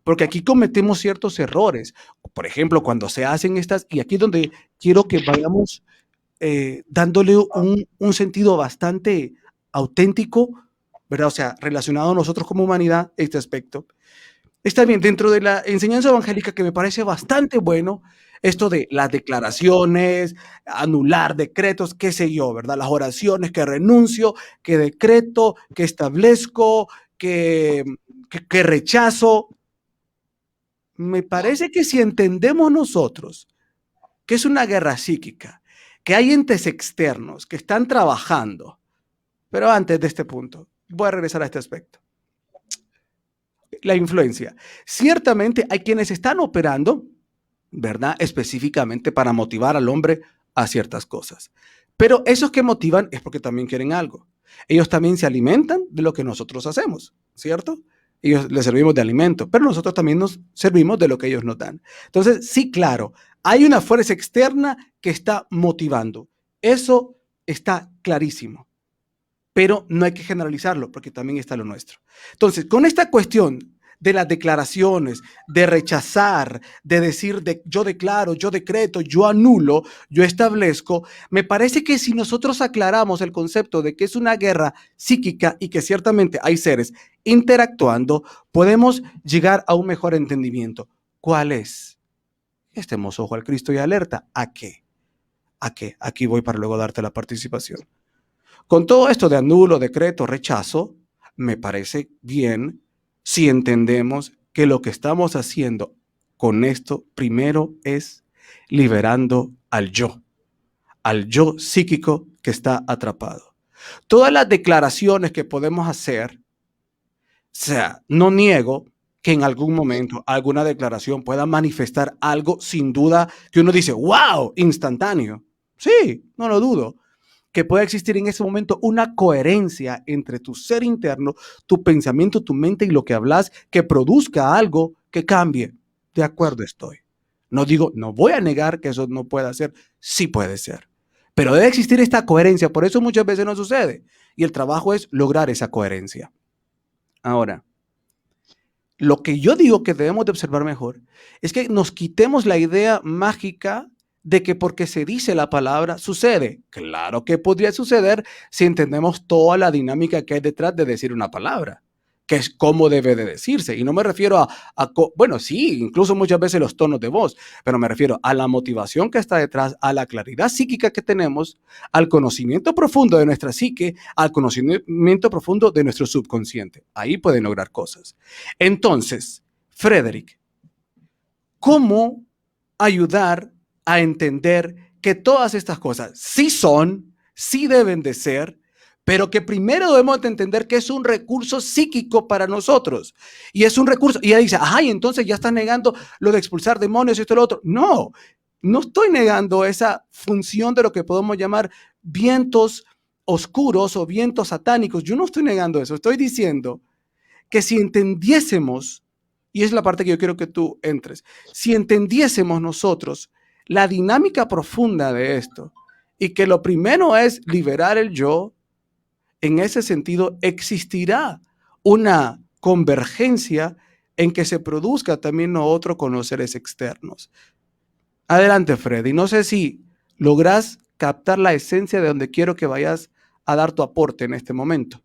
porque aquí cometemos ciertos errores. Por ejemplo, cuando se hacen estas, y aquí es donde quiero que vayamos dándole un sentido bastante auténtico, ¿verdad? O sea, relacionado a nosotros como humanidad, este aspecto. Está bien, dentro de la enseñanza evangélica que me parece bastante bueno, esto de las declaraciones, anular decretos, qué sé yo, ¿verdad? Las oraciones que renuncio, que decreto, que establezco, que rechazo. Me parece que si entendemos nosotros que es una guerra psíquica, que hay entes externos que están trabajando, pero antes de este punto, voy a regresar a este aspecto. La influencia. Ciertamente hay quienes están operando, ¿verdad? Específicamente para motivar al hombre a ciertas cosas. Pero esos que motivan es porque también quieren algo. Ellos también se alimentan de lo que nosotros hacemos, ¿cierto? Ellos les servimos de alimento, pero nosotros también nos servimos de lo que ellos nos dan. Entonces, sí, claro, hay una fuerza externa que está motivando. Eso está clarísimo. Pero no hay que generalizarlo porque también está lo nuestro. Entonces, con esta cuestión de las declaraciones, de rechazar, de decir yo declaro, yo decreto, yo anulo, yo establezco, me parece que si nosotros aclaramos el concepto de que es una guerra psíquica y que ciertamente hay seres interactuando, podemos llegar a un mejor entendimiento. ¿Cuál es? Estemos ojo al Cristo y alerta. ¿A qué? ¿A qué? Aquí voy para luego darte la participación. Con todo esto de anulo, decreto, rechazo, me parece bien si entendemos que lo que estamos haciendo con esto primero es liberando al yo psíquico que está atrapado. Todas las declaraciones que podemos hacer, o sea, no niego que en algún momento alguna declaración pueda manifestar algo sin duda que uno dice, wow, instantáneo. Sí, no lo dudo. Que pueda existir en ese momento una coherencia entre tu ser interno, tu pensamiento, tu mente y lo que hablas, que produzca algo que cambie. De acuerdo estoy. No digo, no voy a negar que eso no pueda ser, sí puede ser. Pero debe existir esta coherencia, por eso muchas veces no sucede. Y el trabajo es lograr esa coherencia. Ahora, lo que yo digo que debemos de observar mejor es que nos quitemos la idea mágica de que porque se dice la palabra sucede. Claro que podría suceder si entendemos toda la dinámica que hay detrás de decir una palabra, que es cómo debe de decirse. Y no me refiero bueno, sí, incluso muchas veces los tonos de voz, pero me refiero a la motivación que está detrás, a la claridad psíquica que tenemos, al conocimiento profundo de nuestra psique, al conocimiento profundo de nuestro subconsciente. Ahí pueden lograr cosas. Entonces, Frederick, ¿cómo ayudar a entender que todas estas cosas sí son, sí deben de ser, pero que primero debemos de entender que es un recurso psíquico para nosotros? Y es un recurso, y ella dice, ajá, y entonces ya está negando lo de expulsar demonios y esto y lo otro. No, no estoy negando esa función de lo que podemos llamar vientos oscuros o vientos satánicos. Yo no estoy negando eso, estoy diciendo que si entendiésemos Y es la parte que yo quiero que tú entres. Si entendiésemos nosotros la dinámica profunda de esto y que lo primero es liberar el yo, en ese sentido existirá una convergencia en que se produzca también lo otro con los seres externos. Adelante, Freddy. No sé si logras captar la esencia de donde quiero que vayas a dar tu aporte en este momento.